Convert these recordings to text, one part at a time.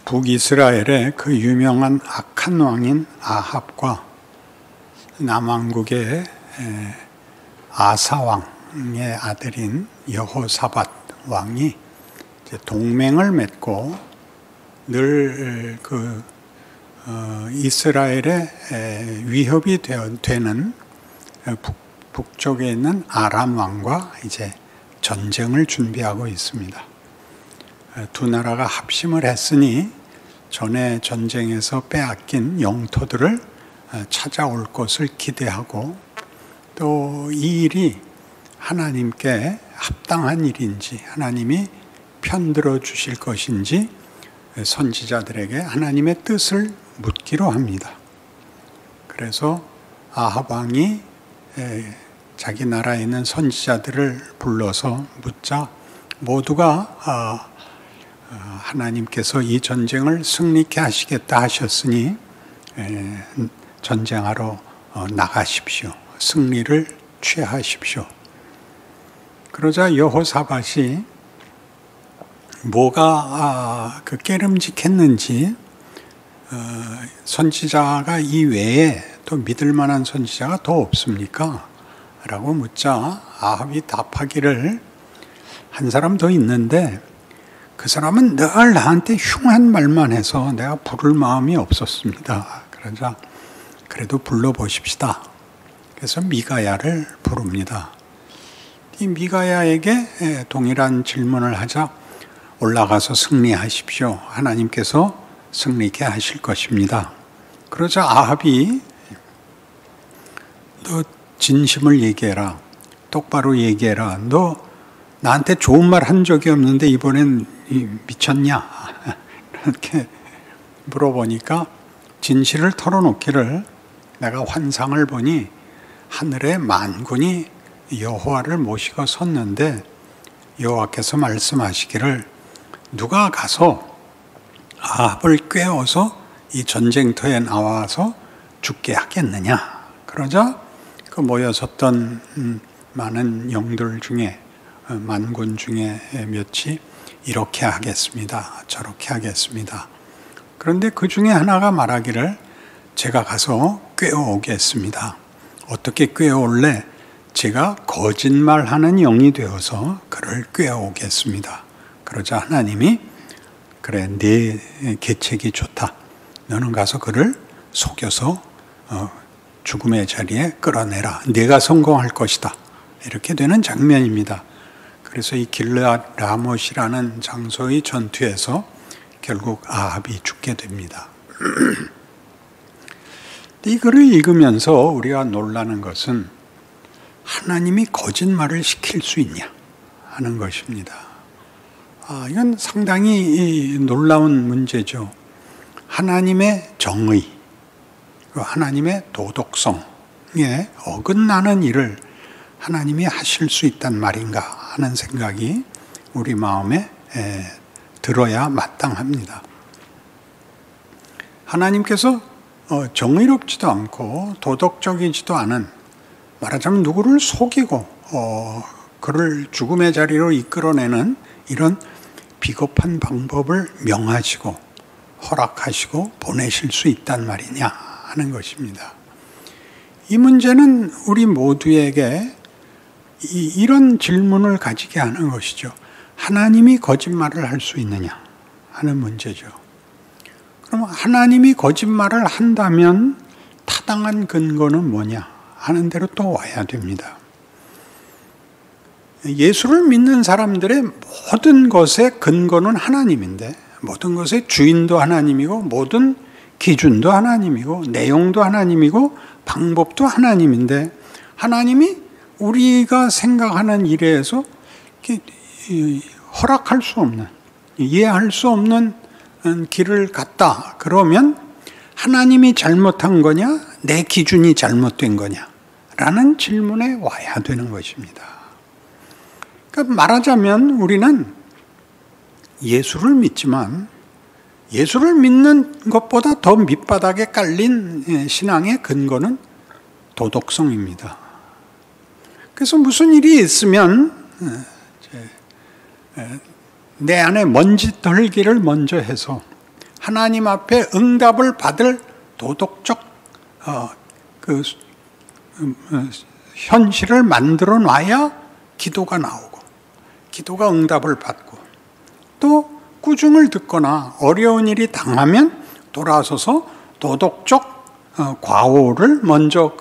북이스라엘의 그 유명한 악한 왕인 아합과 남왕국의 아사 왕의 아들인 여호사밧 왕이 동맹을 맺고 늘 이스라엘의 위협이 되는 북쪽에 있는 아람 왕과 이제 전쟁을 준비하고 있습니다. 두 나라가 합심을 했으니 전에 전쟁에서 빼앗긴 영토들을 찾아올 것을 기대하고 또 이 일이 하나님께 합당한 일인지 하나님이 편들어 주실 것인지 선지자들에게 하나님의 뜻을 묻기로 합니다. 그래서 아합 왕이 자기 나라에 있는 선지자들을 불러서 묻자 모두가 하나님께서 이 전쟁을 승리케 하시겠다 하셨으니 전쟁하러 나가십시오. 승리를 취하십시오. 그러자 여호사밧이 뭐가 깨름직했는지 선지자가 이외에 또 믿을 만한 선지자가 더 없습니까? 라고 묻자 아합이 답하기를 한 사람 더 있는데 그 사람은 늘 나한테 흉한 말만 해서 내가 부를 마음이 없었습니다. 그러자 그래도 불러보십시다. 그래서 미가야를 부릅니다. 이 미가야에게 동일한 질문을 하자 올라가서 승리하십시오. 하나님께서 승리케 하실 것입니다. 그러자 아합이 너 진심을 얘기해라. 똑바로 얘기해라. 너 나한테 좋은 말 한 적이 없는데 이번엔 미쳤냐? 이렇게 물어보니까 진실을 털어놓기를 내가 환상을 보니 하늘에 만군이 여호와를 모시고 섰는데 여호와께서 말씀하시기를 누가 가서 아합을 꿰어서 이 전쟁터에 나와서 죽게 하겠느냐? 그러자 그 모여 섰던 많은 영들 중에 만군 중에 몇이 이렇게 하겠습니다. 저렇게 하겠습니다. 그런데 그 중에 하나가 말하기를 제가 가서 꿰어오겠습니다. 어떻게 꿰어올래? 제가 거짓말하는 영이 되어서 그를 꿰어오겠습니다. 그러자 하나님이 그래 네 계책이 좋다. 너는 가서 그를 속여서 죽음의 자리에 끌어내라. 네가 성공할 것이다. 이렇게 되는 장면입니다. 그래서 이 길르앗 라못이라는 장소의 전투에서 결국 아합이 죽게 됩니다. 이 글을 읽으면서 우리가 놀라는 것은 하나님이 거짓말을 시킬 수 있냐 하는 것입니다. 이건 상당히 놀라운 문제죠. 하나님의 정의, 하나님의 도덕성에 어긋나는 일을 하나님이 하실 수 있단 말인가 하는 생각이 우리 마음에 들어야 마땅합니다. 하나님께서 정의롭지도 않고 도덕적이지도 않은 말하자면 누구를 속이고 그를 죽음의 자리로 이끌어내는 이런 비겁한 방법을 명하시고 허락하시고 보내실 수 있단 말이냐 하는 것입니다. 이 문제는 우리 모두에게 이런 질문을 가지게 하는 것이죠. 하나님이 거짓말을 할 수 있느냐 하는 문제죠. 그럼 하나님이 거짓말을 한다면 타당한 근거는 뭐냐 하는 대로 또 와야 됩니다. 예수를 믿는 사람들의 모든 것의 근거는 하나님인데 모든 것의 주인도 하나님이고 모든 기준도 하나님이고 내용도 하나님이고 방법도 하나님인데 하나님이 우리가 생각하는 일에서 허락할 수 없는 이해할 수 없는 길을 갔다 그러면 하나님이 잘못한 거냐 내 기준이 잘못된 거냐 라는 질문에 와야 되는 것입니다. 그러니까 말하자면 우리는 예수를 믿지만 예수를 믿는 것보다 더 밑바닥에 깔린 신앙의 근거는 도덕성입니다. 그래서 무슨 일이 있으면 내 안에 먼지 털기를 먼저 해서 하나님 앞에 응답을 받을 도덕적 현실을 만들어 놔야 기도가 나오고, 기도가 응답을 받고, 또 꾸중을 듣거나 어려운 일이 당하면 돌아서서 도덕적 과오를 먼저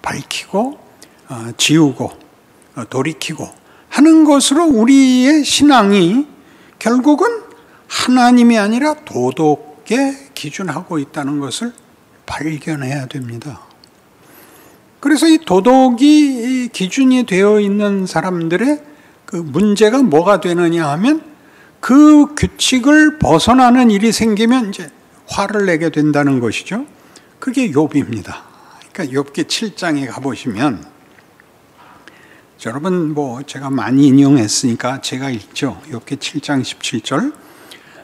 밝히고 지우고 돌이키고 하는 것으로 우리의 신앙이 결국은 하나님이 아니라 도덕에 기준하고 있다는 것을 발견해야 됩니다. 그래서 이 도덕이 기준이 되어 있는 사람들의 그 문제가 뭐가 되느냐 하면 그 규칙을 벗어나는 일이 생기면 이제 화를 내게 된다는 것이죠. 그게 욥입니다. 그러니까 욥기 7장에 가보시면, 여러분 제가 많이 인용했으니까 제가 읽죠. 욥기 7장 17절.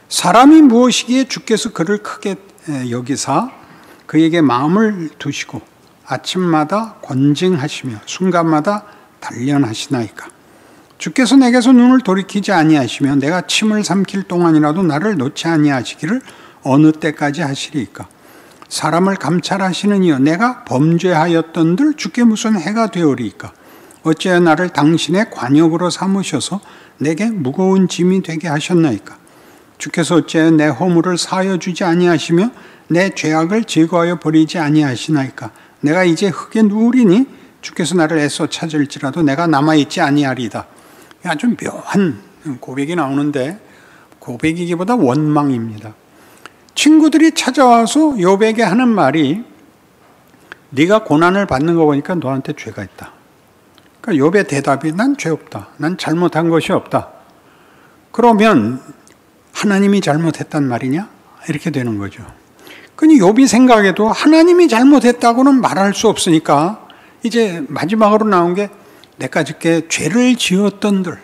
사람이 무엇이기에 주께서 그를 크게 여기사 그에게 마음을 두시고 아침마다 권징하시며 순간마다 단련하시나이까. 주께서 내게서 눈을 돌이키지 아니하시며 내가 침을 삼킬 동안이라도 나를 놓지 아니하시기를 어느 때까지 하시리이까. 사람을 감찰하시는 이여 내가 범죄하였던들 주께 무슨 해가 되오리이까. 어찌하여 나를 당신의 관역으로 삼으셔서 내게 무거운 짐이 되게 하셨나이까. 주께서 어찌하여 내 허물을 사하여 주지 아니하시며 내 죄악을 제거하여 버리지 아니하시나이까. 내가 이제 흙에 누우리니 주께서 나를 애써 찾을지라도 내가 남아있지 아니하리이다. 아주 묘한 고백이 나오는데 고백이기보다 원망입니다. 친구들이 찾아와서 욥에게 하는 말이, 네가 고난을 받는 거 보니까 너한테 죄가 있다. 그러니까 욥의 대답이, 난 죄 없다. 난 잘못한 것이 없다. 그러면 하나님이 잘못했단 말이냐? 이렇게 되는 거죠. 그니 욥이 생각해도 하나님이 잘못했다고는 말할 수 없으니까 이제 마지막으로 나온 게, 내가 저께 죄를 지었던들,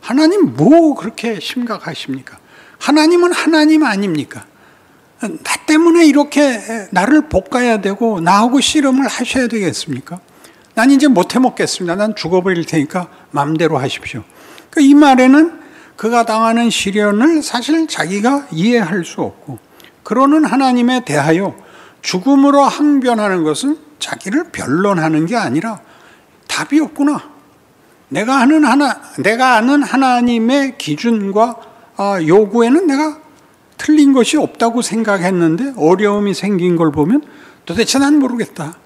하나님 뭐 그렇게 심각하십니까? 하나님은 하나님 아닙니까? 나 때문에 이렇게 나를 볶아야 되고 나하고 씨름을 하셔야 되겠습니까? 난 이제 못 해먹겠습니다. 난 죽어버릴 테니까 마음대로 하십시오. 이 말에는 그가 당하는 시련을 사실 자기가 이해할 수 없고, 그러는 하나님에 대하여 죽음으로 항변하는 것은 자기를 변론하는 게 아니라 답이 없구나. 내가 아는 하나님의 기준과 요구에는 내가 틀린 것이 없다고 생각했는데 어려움이 생긴 걸 보면 도대체 난 모르겠다.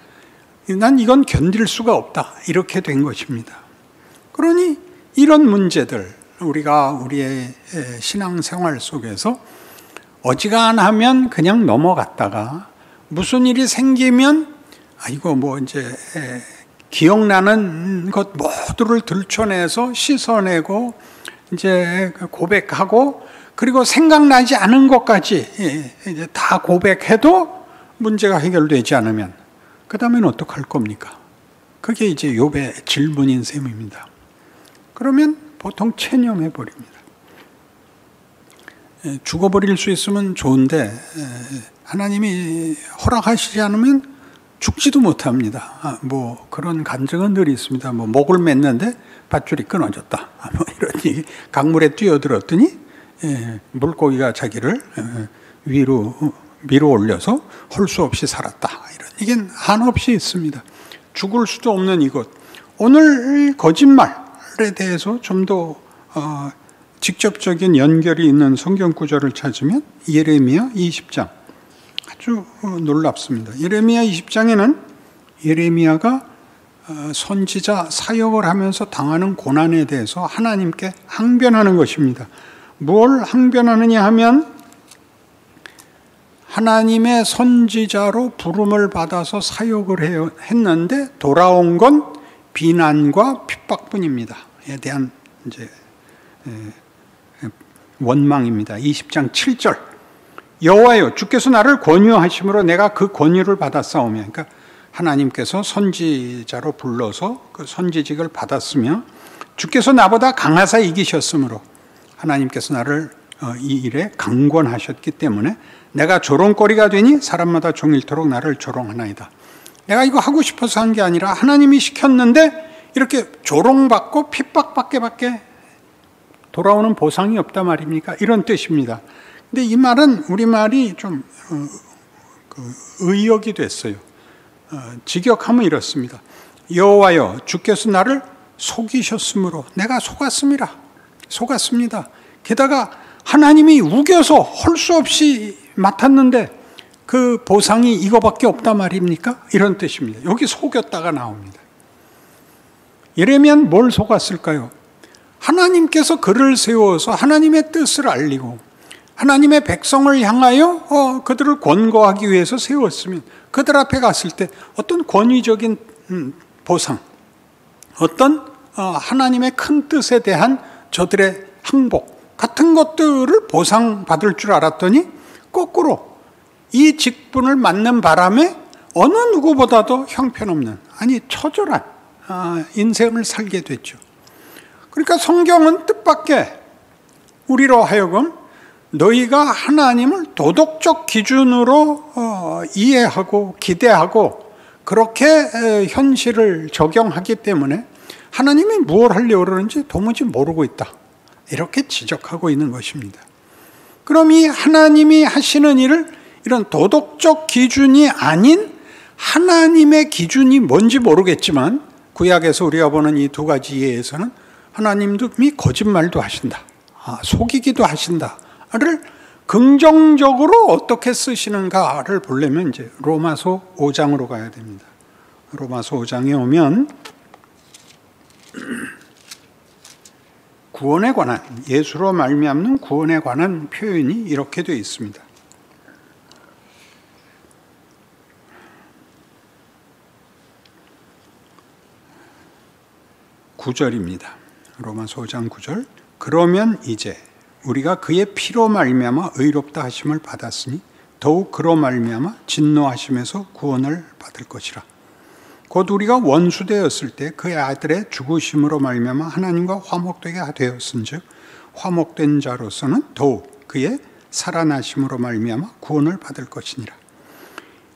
난 이건 견딜 수가 없다. 이렇게 된 것입니다. 그러니 이런 문제들, 우리가 우리의 신앙생활 속에서 어지간하면 그냥 넘어갔다가 무슨 일이 생기면 이거 이제 기억나는 것 모두를 들춰내서 씻어내고 이제 고백하고, 그리고 생각나지 않은 것까지 이제 다 고백해도 문제가 해결되지 않으면 그 다음엔 어떡할 겁니까? 그게 이제 욥의 질문인 셈입니다. 그러면 보통 체념해 버립니다. 죽어버릴 수 있으면 좋은데 하나님이 허락하시지 않으면 죽지도 못합니다. 그런 간증은 늘 있습니다. 목을 맸는데 밧줄이 끊어졌다. 이런 얘기. 강물에 뛰어들었더니 물고기가 자기를 위로 올려서 홀 수 없이 살았다. 이런 얘기는 한없이 있습니다. 죽을 수도 없는 이것. 오늘 거짓말에 대해서 좀 더 직접적인 연결이 있는 성경 구절을 찾으면 예레미야 20장. 아주 놀랍습니다. 예레미야 20장에는 예레미야가 선지자 사역을 하면서 당하는 고난에 대해서 하나님께 항변하는 것입니다. 뭘 항변하느냐 하면, 하나님의 선지자로 부름을 받아서 사역을 했는데 돌아온 건 비난과 핍박뿐입니다. 에 대한 이제 원망입니다. 20장 7절. 여호와여, 주께서 나를 권유하심으로 내가 그 권유를 받았사오며, 그러니까 하나님께서 선지자로 불러서 그 선지직을 받았으며, 주께서 나보다 강하사 이기셨으므로 하나님께서 나를 이 일에 강권하셨기 때문에 내가 조롱거리가 되니 사람마다 종일토록 나를 조롱하나이다. 내가 이거 하고 싶어서 한 게 아니라 하나님이 시켰는데 이렇게 조롱받고 핍박받게밖에 돌아오는 보상이 없단 말입니까? 이런 뜻입니다. 근데 이 말은 우리말이 좀 의역이 됐어요. 직역하면 이렇습니다. 여호와여, 주께서 나를 속이셨으므로 내가 속았습니다. 게다가 하나님이 우겨서 할 수 없이 맡았는데 그 보상이 이거밖에 없단 말입니까? 이런 뜻입니다. 여기 속였다가 나옵니다. 예레미야는 뭘 속았을까요? 하나님께서 그를 세워서 하나님의 뜻을 알리고 하나님의 백성을 향하여 그들을 권고하기 위해서 세웠으면 그들 앞에 갔을 때 어떤 권위적인 보상, 어떤 하나님의 큰 뜻에 대한 저들의 항복 같은 것들을 보상받을 줄 알았더니 거꾸로 이 직분을 맡는 바람에 어느 누구보다도 형편없는, 아니 처절한 인생을 살게 됐죠. 그러니까 성경은 뜻밖의 우리로 하여금 너희가 하나님을 도덕적 기준으로 이해하고 기대하고 그렇게 현실을 적용하기 때문에 하나님이 무엇 하려고 그러는지 도무지 모르고 있다, 이렇게 지적하고 있는 것입니다. 그럼 이 하나님이 하시는 일을 이런 도덕적 기준이 아닌 하나님의 기준이 뭔지 모르겠지만 구약에서 우리가 보는 이 두 가지 예에서는 하나님이 거짓말도 하신다, 속이기도 하신다를 긍정적으로 어떻게 쓰시는가를 보려면 이제 로마서 5장으로 가야 됩니다. 로마서 5장에 오면 구원에 관한, 예수로 말미암는 구원에 관한 표현이 이렇게 되어 있습니다. 9절입니다. 로마서 5장 9절. 그러면 이제 우리가 그의 피로 말미암아 의롭다 하심을 받았으니 더욱 그로 말미암아 진노하심에서 구원을 받을 것이라. 곧 우리가 원수되었을 때 그의 아들의 죽으심으로 말미암아 하나님과 화목되게 되었은즉 화목된 자로서는 더욱 그의 살아나심으로 말미암아 구원을 받을 것이니라.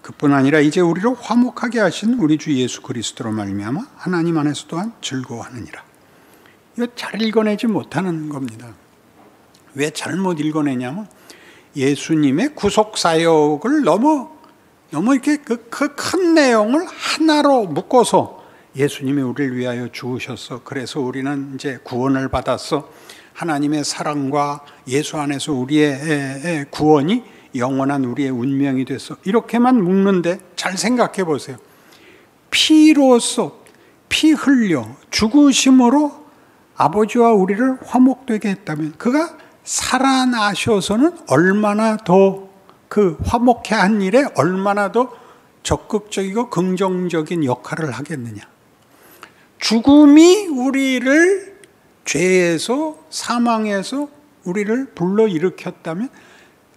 그뿐 아니라 이제 우리를 화목하게 하신 우리 주 예수 그리스도로 말미암아 하나님 안에서 또한 즐거워하느니라. 이거 잘 읽어내지 못하는 겁니다. 왜 잘못 읽어내냐면 예수님의 구속 사역을 너무 이렇게 그 큰 내용을 하나로 묶어서 예수님이 우리를 위하여 죽으셨어, 그래서 우리는 이제 구원을 받았어, 하나님의 사랑과 예수 안에서 우리의 구원이 영원한 우리의 운명이 됐어, 이렇게만 묶는데 잘 생각해 보세요. 피로써 피 흘려 죽으심으로 아버지와 우리를 화목되게 했다면 그가 살아나셔서는 얼마나 더 그 화목해 한 일에 얼마나 더 적극적이고 긍정적인 역할을 하겠느냐. 죽음이 우리를 죄에서 사망에서 우리를 불러일으켰다면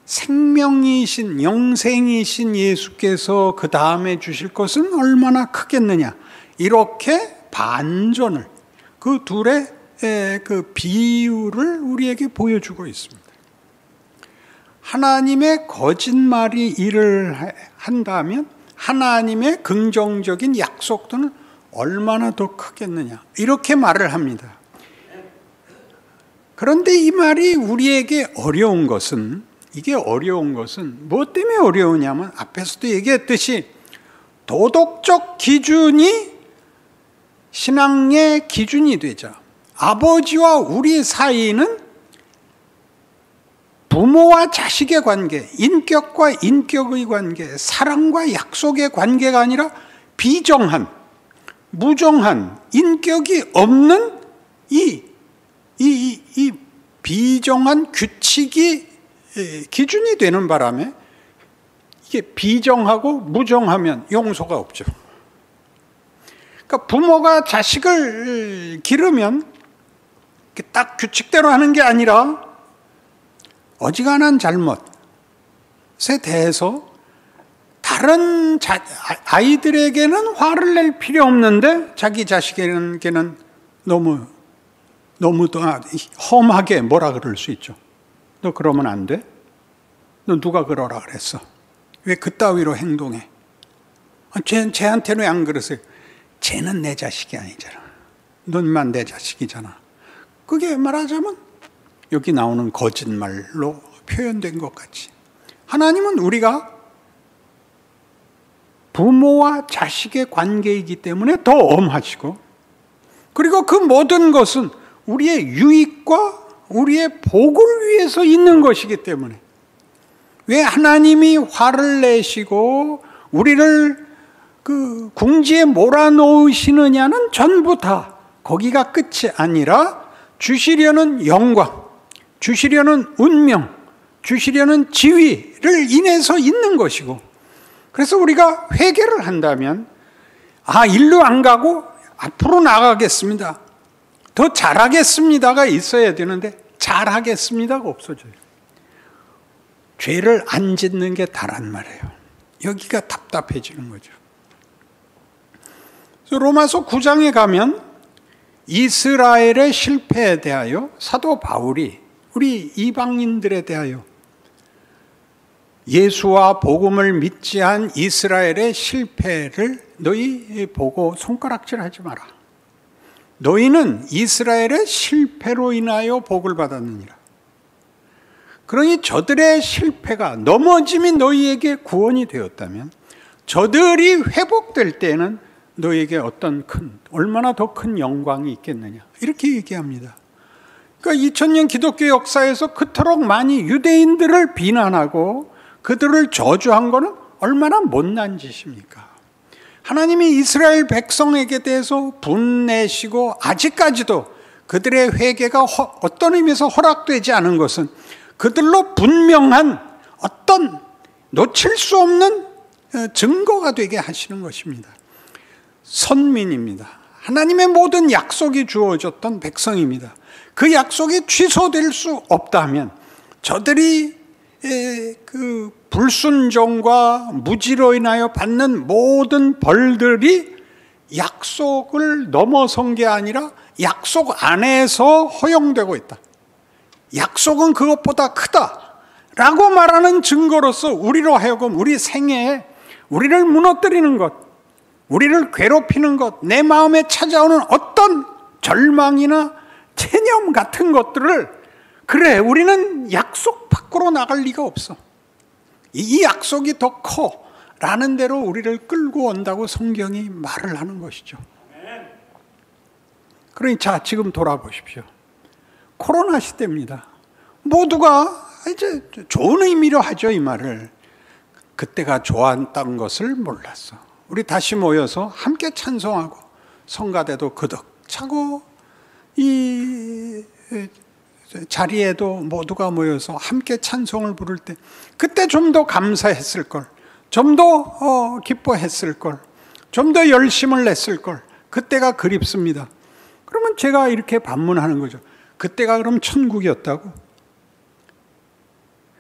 생명이신 영생이신 예수께서 그 다음에 주실 것은 얼마나 크겠느냐. 이렇게 반전을, 그 둘의 그 비유를 우리에게 보여주고 있습니다. 하나님의 거짓말이 일을 한다면 하나님의 긍정적인 약속들은 얼마나 더 크겠느냐, 이렇게 말을 합니다. 그런데 이 말이 우리에게 어려운 것은, 이게 어려운 것은 무엇 때문에 어려우냐면 앞에서도 얘기했듯이 도덕적 기준이 신앙의 기준이 되자 아버지와 우리 사이는 부모와 자식의 관계, 인격과 인격의 관계, 사랑과 약속의 관계가 아니라 비정한, 무정한, 인격이 없는 이 비정한 규칙이 기준이 되는 바람에 이게 비정하고 무정하면 용서가 없죠. 그러니까 부모가 자식을 기르면 딱 규칙대로 하는 게 아니라 어지간한 잘못에 대해서 다른 아이들에게는 화를 낼 필요 없는데 자기 자식에게는 너무 험하게 뭐라 그럴 수 있죠. 너 그러면 안 돼? 너 누가 그러라 그랬어? 왜 그따위로 행동해? 쟤한테는 왜 안 그러세요? 쟤는 내 자식이 아니잖아. 넌만 내 자식이잖아. 그게 말하자면 여기 나오는 거짓말로 표현된 것 같이 하나님은 우리가 부모와 자식의 관계이기 때문에 더 엄하시고, 그리고 그 모든 것은 우리의 유익과 우리의 복을 위해서 있는 것이기 때문에, 왜 하나님이 화를 내시고 우리를 그 궁지에 몰아넣으시느냐는 전부 다 거기가 끝이 아니라 주시려는 영광, 주시려는 운명, 주시려는 지위를 인해서 있는 것이고, 그래서 우리가 회개를 한다면 일로 안 가고 앞으로 나가겠습니다, 더 잘하겠습니다가 있어야 되는데 잘하겠습니다가 없어져요. 죄를 안 짓는 게 다란 말이에요. 여기가 답답해지는 거죠. 로마서 9장에 가면 이스라엘의 실패에 대하여 사도 바울이 우리 이방인들에 대하여 예수와 복음을 믿지 않은 이스라엘의 실패를 너희 보고 손가락질하지 마라. 너희는 이스라엘의 실패로 인하여 복을 받았느니라. 그러니 저들의 실패가, 넘어짐이 너희에게 구원이 되었다면 저들이 회복될 때는 너희에게 얼마나 더 큰 영광이 있겠느냐, 이렇게 얘기합니다. 그러니까 2000년 기독교 역사에서 그토록 많이 유대인들을 비난하고 그들을 저주한 것은 얼마나 못난 짓입니까? 하나님이 이스라엘 백성에게 대해서 분내시고 아직까지도 그들의 회개가 어떤 의미에서 허락되지 않은 것은 그들로 분명한 어떤 놓칠 수 없는 증거가 되게 하시는 것입니다. 선민입니다. 하나님의 모든 약속이 주어졌던 백성입니다. 그 약속이 취소될 수 없다면 저들이 그 불순종과 무지로 인하여 받는 모든 벌들이 약속을 넘어선 게 아니라 약속 안에서 허용되고 있다, 약속은 그것보다 크다라고 말하는 증거로서 우리로 하여금 우리 생애에 우리를 무너뜨리는 것, 우리를 괴롭히는 것, 내 마음에 찾아오는 어떤 절망이나 체념 같은 것들을, 그래 우리는 약속 밖으로 나갈 리가 없어, 이 약속이 더 커 라는 대로 우리를 끌고 온다고 성경이 말을 하는 것이죠. 그러니 지금 돌아보십시오. 코로나 시대입니다. 모두가 이제 좋은 의미로 하죠, 이 말을. 그때가 좋았던 것을 몰랐어. 우리 다시 모여서 함께 찬송하고 성가대도 그득 차고 이 자리에도 모두가 모여서 함께 찬송을 부를 때 그때 좀 더 감사했을 걸, 좀 더 기뻐했을 걸, 좀 더 열심을 냈을 걸. 그때가 그립습니다. 그러면 제가 이렇게 반문하는 거죠. 그때가 그럼 천국이었다고?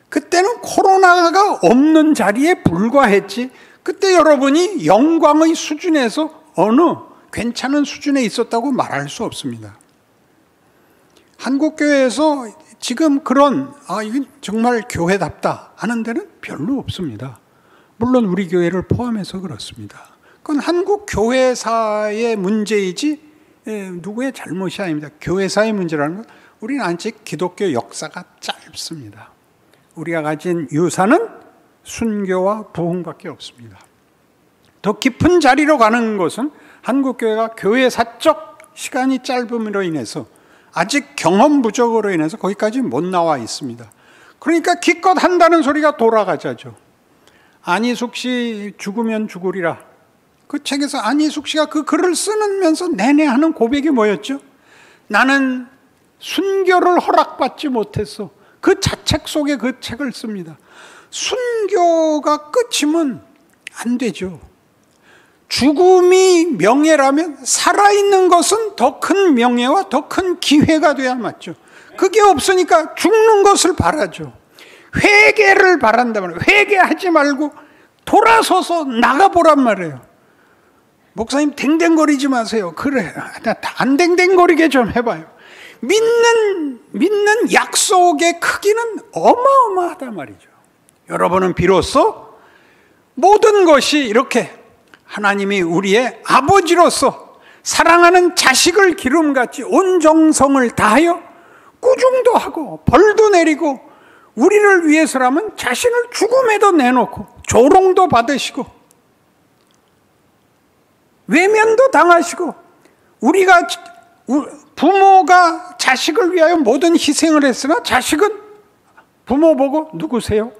그때는 코로나가 없는 자리에 불과했지, 그때 여러분이 영광의 수준에서 어느 괜찮은 수준에 있었다고 말할 수 없습니다. 한국교회에서 지금 그런 이건 정말 교회답다 하는 데는 별로 없습니다. 물론 우리 교회를 포함해서 그렇습니다. 그건 한국 교회사의 문제이지 누구의 잘못이 아닙니다. 교회사의 문제라는 건, 우리는 아직 기독교 역사가 짧습니다. 우리가 가진 유산은 순교와 부흥밖에 없습니다. 더 깊은 자리로 가는 것은 한국교회가 교회사적 시간이 짧음으로 인해서, 아직 경험 부족으로 인해서 거기까지 못 나와 있습니다. 그러니까 기껏 한다는 소리가 돌아가자죠. 안희숙 씨 죽으면 죽으리라. 그 책에서 안희숙 씨가 그 글을 쓰면서 내내 하는 고백이 뭐였죠? 나는 순교를 허락받지 못했어. 그 자책 속에 그 책을 씁니다. 순교가 끝이면 안 되죠. 죽음이 명예라면 살아있는 것은 더 큰 명예와 더 큰 기회가 돼야 맞죠. 그게 없으니까 죽는 것을 바라죠. 회개를 바란다면 회개하지 말고 돌아서서 나가보란 말이에요. 목사님 댕댕거리지 마세요. 그래, 안 댕댕거리게 좀 해봐요. 믿는 약속의 크기는 어마어마하단 말이죠. 여러분은 비로소 모든 것이 이렇게 하나님이 우리의 아버지로서 사랑하는 자식을 기름같이 온 정성을 다하여 꾸중도 하고 벌도 내리고 우리를 위해서라면 자신을 죽음에도 내놓고 조롱도 받으시고 외면도 당하시고, 우리가 부모가 자식을 위하여 모든 희생을 했으나 자식은 부모 보고 누구세요?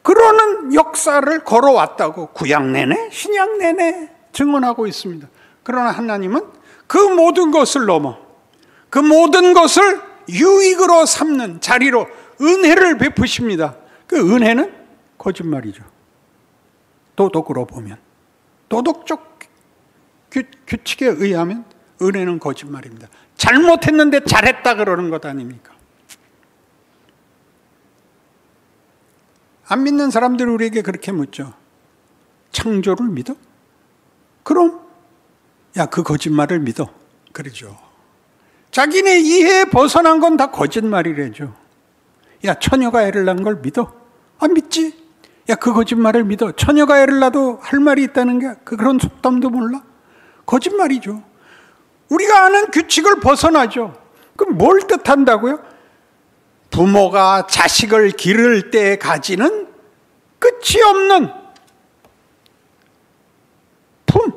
그러는 역사를 걸어왔다고 구약 내내 신약 내내 증언하고 있습니다. 그러나 하나님은 그 모든 것을 넘어 그 모든 것을 유익으로 삼는 자리로 은혜를 베푸십니다. 그 은혜는 거짓말이죠. 도덕으로 보면, 도덕적 규칙에 의하면 은혜는 거짓말입니다. 잘못했는데 잘했다 그러는 것 아닙니까? 안 믿는 사람들이 우리에게 그렇게 묻죠. 창조를 믿어? 그럼 야, 그 거짓말을 믿어. 그러죠. 자기네 이해에 벗어난 건 다 거짓말이래죠. 야, 처녀가 애를 낳은 걸 믿어? 안 믿지? 야, 그 거짓말을 믿어. 처녀가 애를 낳아도 할 말이 있다는 게 그런 속담도 몰라? 거짓말이죠. 우리가 아는 규칙을 벗어나죠. 그럼 뭘 뜻한다고요? 부모가 자식을 기를 때 가지는 끝이 없는 품,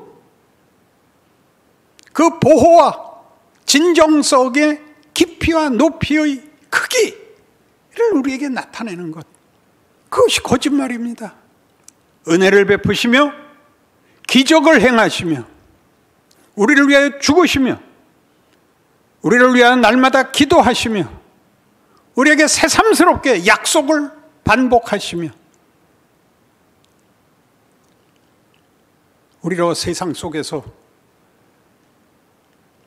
그 보호와 진정성의 깊이와 높이의 크기를 우리에게 나타내는 것, 그것이 거짓말입니다. 은혜를 베푸시며 기적을 행하시며 우리를 위하여 죽으시며 우리를 위하여 날마다 기도하시며 우리에게 새삼스럽게 약속을 반복하시며 우리로 세상 속에서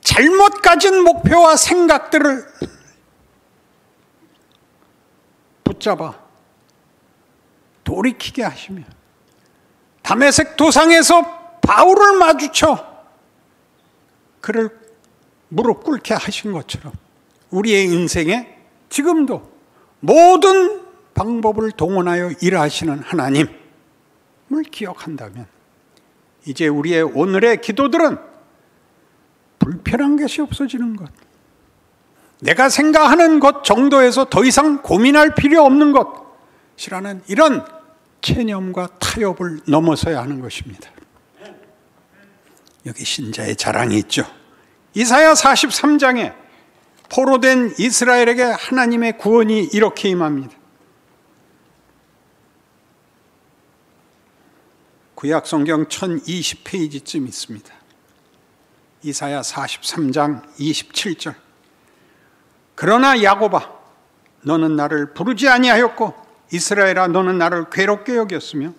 잘못 가진 목표와 생각들을 붙잡아 돌이키게 하시며 다메섹 도상에서 바울을 마주쳐 그를 무릎 꿇게 하신 것처럼 우리의 인생에 지금도 모든 방법을 동원하여 일하시는 하나님을 기억한다면 이제 우리의 오늘의 기도들은 불편한 것이 없어지는 것, 내가 생각하는 것 정도에서 더 이상 고민할 필요 없는 것이라는 이런 체념과 타협을 넘어서야 하는 것입니다. 여기 신자의 자랑이 있죠. 이사야 43장에 포로된 이스라엘에게 하나님의 구원이 이렇게 임합니다. 구약 성경 1020페이지쯤 있습니다. 이사야 43장 27절. 그러나 야곱아, 너는 나를 부르지 아니하였고 이스라엘아, 너는 나를 괴롭게 여겼으며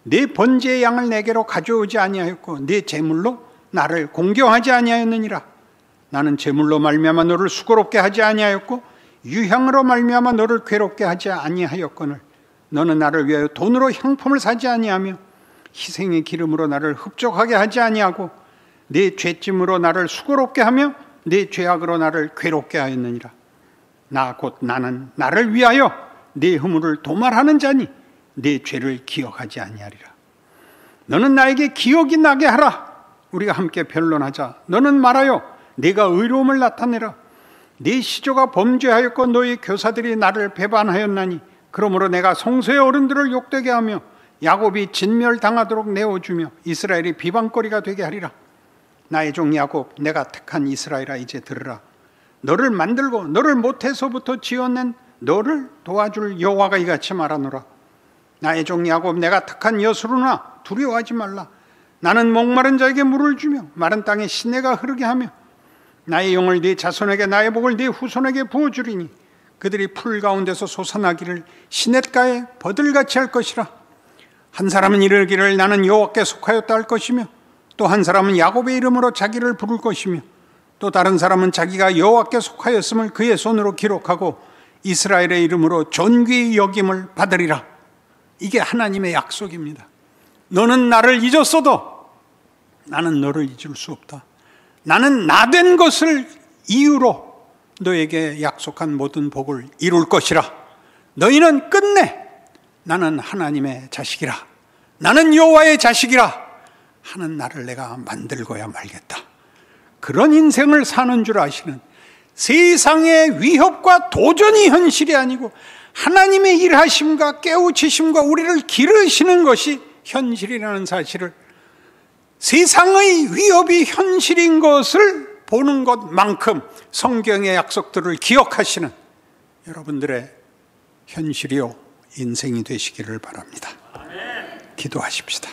네 번제의 양을 내게로 가져오지 아니하였고 네 제물로 나를 공경하지 아니하였느니라. 나는 제물로 말미암아 너를 수고롭게 하지 아니하였고 유향으로 말미암아 너를 괴롭게 하지 아니하였거늘 너는 나를 위하여 돈으로 향품을 사지 아니하며 희생의 기름으로 나를 흡족하게 하지 아니하고 네 죄짐으로 나를 수고롭게 하며 네 죄악으로 나를 괴롭게 하였느니라. 나 곧 나는 나를 위하여 네 허물을 도말하는 자니 네 죄를 기억하지 아니하리라. 너는 나에게 기억이 나게 하라. 우리가 함께 변론하자. 너는 말하여 네가 의로움을 나타내라. 네 시조가 범죄하였고 너희 교사들이 나를 배반하였나니 그러므로 내가 성소의 어른들을 욕되게 하며 야곱이 진멸당하도록 내어주며 이스라엘이 비방거리가 되게 하리라. 나의 종 야곱, 내가 택한 이스라엘아, 이제 들으라. 너를 만들고 너를 모태서부터 지어낸 너를 도와줄 여호와가 이같이 말하노라. 나의 종 야곱, 내가 택한 여수르나 두려워하지 말라. 나는 목마른 자에게 물을 주며 마른 땅에 시내가 흐르게 하며 나의 영을 네 자손에게 나의 복을 네 후손에게 부어주리니 그들이 풀 가운데서 솟아나기를 시냇가에 버들같이 할 것이라. 한 사람은 이르기를 나는 여호와께 속하였다 할 것이며 또 한 사람은 야곱의 이름으로 자기를 부를 것이며 또 다른 사람은 자기가 여호와께 속하였음을 그의 손으로 기록하고 이스라엘의 이름으로 존귀히 여김을 받으리라. 이게 하나님의 약속입니다. 너는 나를 잊었어도 나는 너를 잊을 수 없다. 나는 나 된 것을 이유로 너에게 약속한 모든 복을 이룰 것이라. 너희는 끝내 나는 하나님의 자식이라, 나는 여호와의 자식이라 하는 나를 내가 만들고야 말겠다. 그런 인생을 사는 줄 아시는, 세상의 위협과 도전이 현실이 아니고 하나님의 일하심과 깨우치심과 우리를 기르시는 것이 현실이라는 사실을, 세상의 위협이 현실인 것을 보는 것만큼 성경의 약속들을 기억하시는 여러분들의 현실이요 인생이 되시기를 바랍니다. 기도하십시다.